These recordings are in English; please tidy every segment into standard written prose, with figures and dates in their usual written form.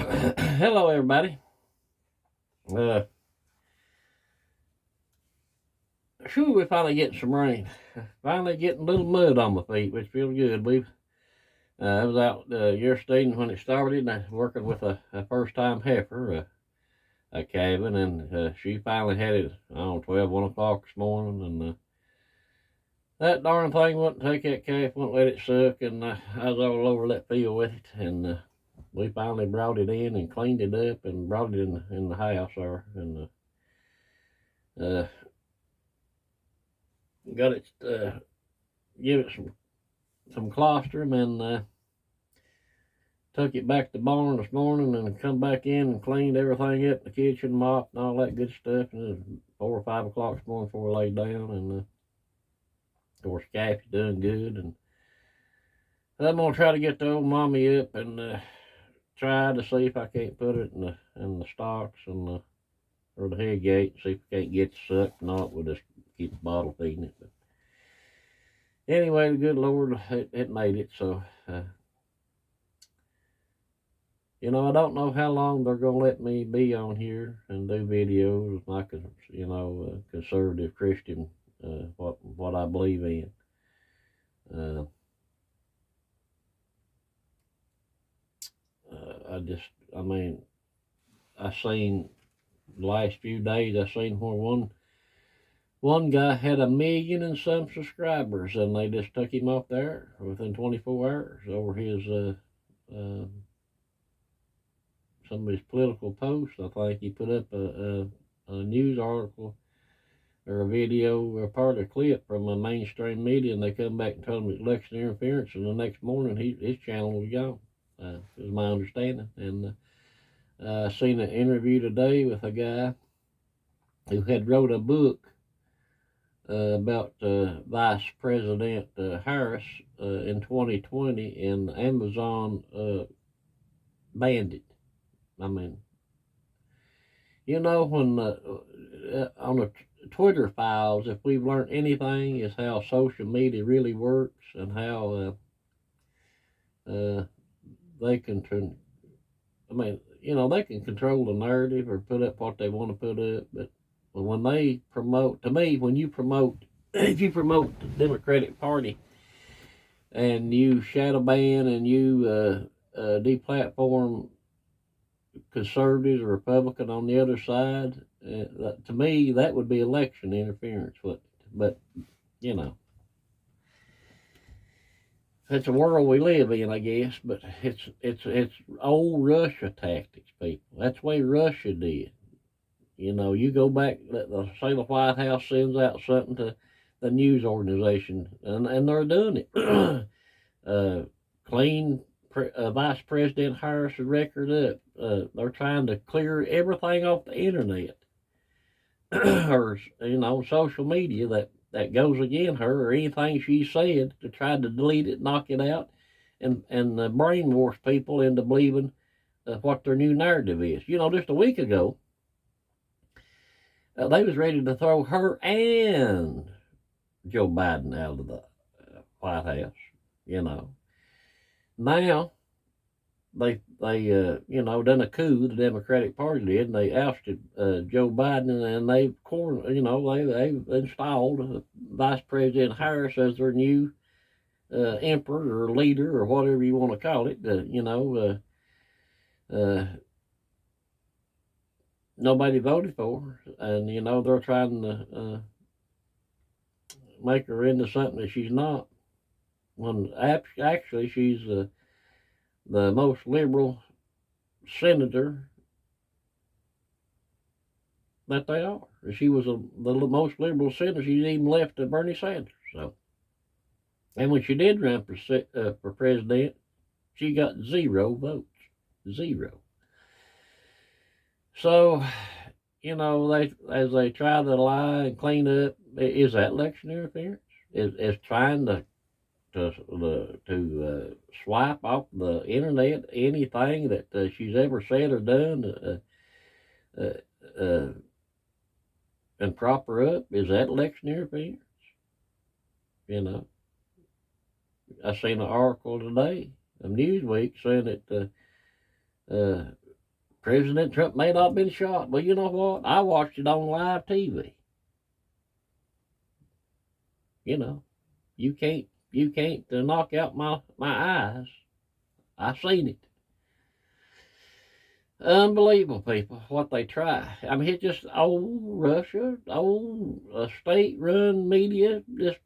Hello, everybody. Uh, we're finally getting some rain. Finally getting a little mud on my feet, which feels good. I was out yesterday when it started, and I was working with a first-time heifer, a cabin, and she finally had it, 1 o'clock this morning, and that darn thing wouldn't take that calf, wouldn't let it suck, and I was all over that field with it, and we finally brought it in and cleaned it up and brought it in the house there, and uh, got it, give it some colostrum, and took it back to the barn this morning and come back in and cleaned everything up, the kitchen, mopped and all that good stuff. And it was 4 or 5 o'clock this morning before I laid down. And of course, Cappy's doing good. And I'm gonna try to get the old mommy up and try to see if I can't put it in the stocks and or the head gate. See if we can't get it sucked. Not, we'll just keep the bottle feeding it. But anyway, the good Lord, it made it. So. I don't know how long they're gonna let me be on here and do videos like conservative Christian, what I believe in. Uh, I mean, I seen the last few days. I seen where one guy had 1 million and some subscribers, and they just took him off there within 24 hours over his uh, some of his political posts. I think he put up a news article or a video or part of a clip from a mainstream media, and they come back and told him it's election interference, and the next morning his channel was gone. Is my understanding. And I seen an interview today with a guy who had wrote a book about Vice President Harris in 2020, and Amazon banned it. I mean, when on the Twitter files, if we've learned anything, is how social media really works and how they can turn. I mean, they can control the narrative or put up what they want to put up, but when they promote, to me, when you promote, if you promote the Democratic Party and you shadow ban and you deplatform conservatives or Republican on the other side, to me, that would be election interference. But it's a world we live in, I guess. But it's old Russia tactics, people. That's the way Russia did. You go back. Say the White House sends out something to the news organization, and they're doing it. Clean Vice President Harris' record up. They're trying to clear everything off the internet or social media that goes against her or anything she said, to try to delete it, knock it out, and brainwash people into believing what their new narrative is. Just a week ago, they was ready to throw her and Joe Biden out of the White House. Now they done a coup. The Democratic Party did, and they ousted Joe Biden, and they've installed Vice President Harris as their new emperor or leader or whatever you want to call it. Nobody voted for her, and they're trying to make her into something that she's not. When actually she's the most liberal senator that they are. She was the most liberal senator. She's even left to Bernie Sanders. So, and when she did run for president, she got 0 votes, 0. So, as they try to lie and clean up, is that election interference? Is trying to swipe off the internet anything that she's ever said or done, and prop her up? Is that election interference? I seen an article today of Newsweek saying that President Trump may not have been shot. Well, you know what? I watched it on live TV. You know, you can't knock out my eyes. I seen it. Unbelievable, people, what they try. I mean, it's just old Russia, old state-run media. Just,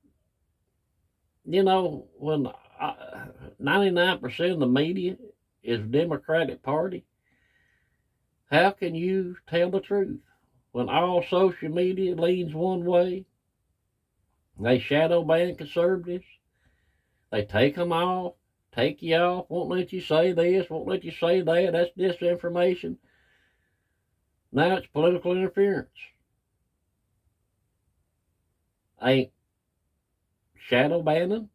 when 99% of the media is Democratic Party, how can you tell the truth? When all social media leans one way, they shadow ban conservatives. They take them off, take you off, won't let you say this, won't let you say that. That's disinformation. Now it's political interference. Ain't shadow banning,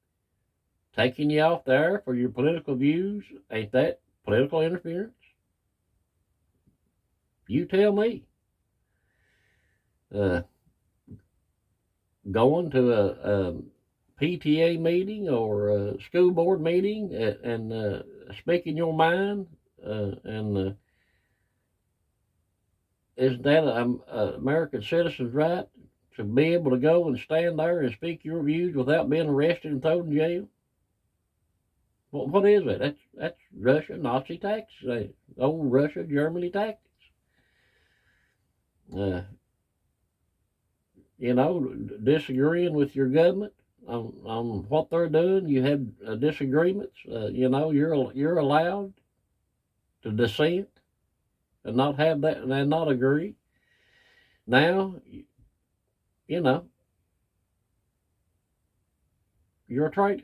taking you off there for your political views, ain't that political interference? You tell me. Going to a PTA meeting or a school board meeting and speaking your mind and isn't that an American citizen's right to be able to go and stand there and speak your views without being arrested and thrown in jail? Well, what is it? That's Russia Nazi tactics, old Russia Germany tactics. Disagreeing with your government on what they're doing. You have disagreements. You're allowed to dissent and not have that and not agree. Now, you're a traitor.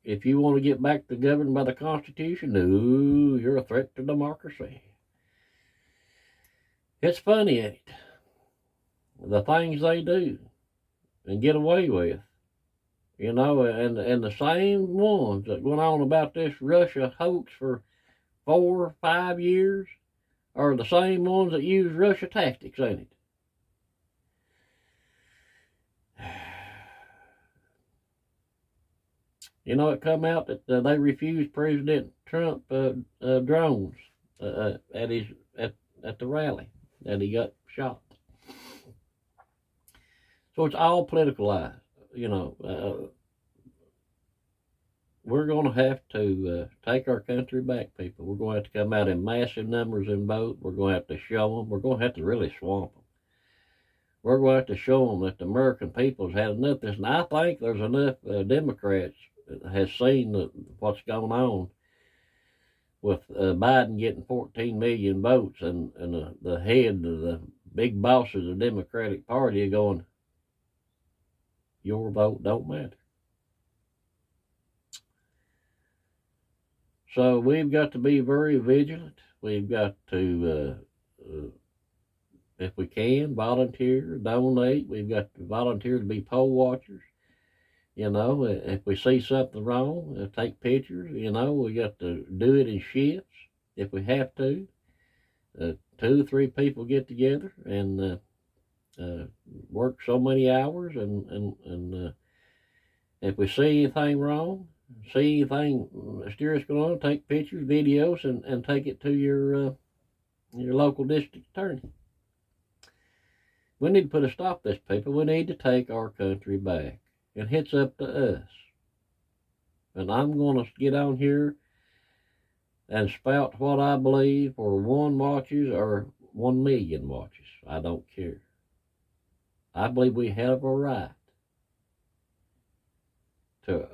If you want to get back to governed by the Constitution, no, you're a threat to democracy. It's funny, ain't it? The things they do and get away with. And the same ones that went on about this Russia hoax for 4 or 5 years are the same ones that use Russia tactics, ain't it? It come out that they refused President Trump drones at the rally that he got shot. So it's all politicalized. We're going to have to take our country back, people. We're going to have to come out in massive numbers and vote. We're going to have to show them. We're going to have to really swamp them. We're going to have to show them that the American people has had enough of this. And I think there's enough Democrats that has seen what's going on with Biden getting 14 million votes and the head of the big bosses of the Democratic Party are going, your vote don't matter. So we've got to be very vigilant. We've got to, if we can, volunteer, donate. We've got to volunteer to be poll watchers. If we see something wrong, take pictures. We got to do it in shifts if we have to. 2 or 3 people get together and work so many hours. And if we see anything wrong, see anything mysterious going on, take pictures, videos, and take it to your local district attorney. We need to put a stop to this, people. We need to take our country back. And it's up to us. And I'm going to get on here and spout what I believe, or 1 watches or 1 million watches. I don't care. I believe we have a right to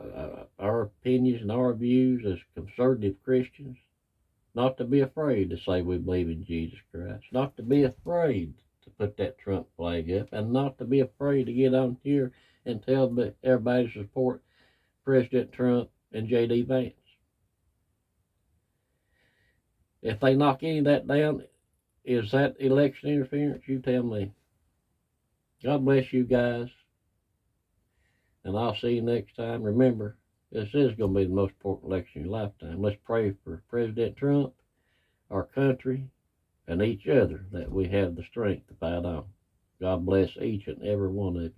our opinions and our views as conservative Christians, not to be afraid to say we believe in Jesus Christ, not to be afraid to put that Trump flag up, and not to be afraid to get on here and tell everybody to support President Trump and J.D. Vance. If they knock any of that down, is that election interference? You tell me. God bless you guys. And I'll see you next time. Remember, this is going to be the most important election in your lifetime. Let's pray for President Trump, our country, and each other, that we have the strength to fight on. God bless each and every one of you.